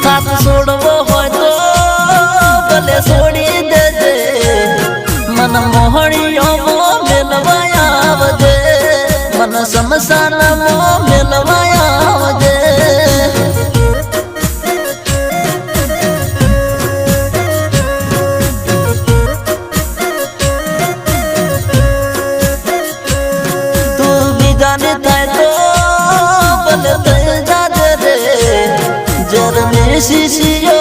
साथ छोड़वो हो तो भले छोड़ी दे दे मन मोहड़ियों मो मिलवाया वजे मन शमशान मो मिलवाया वजे तू भी जाने थाय तो भले थई जाजे रे जर में शीशिया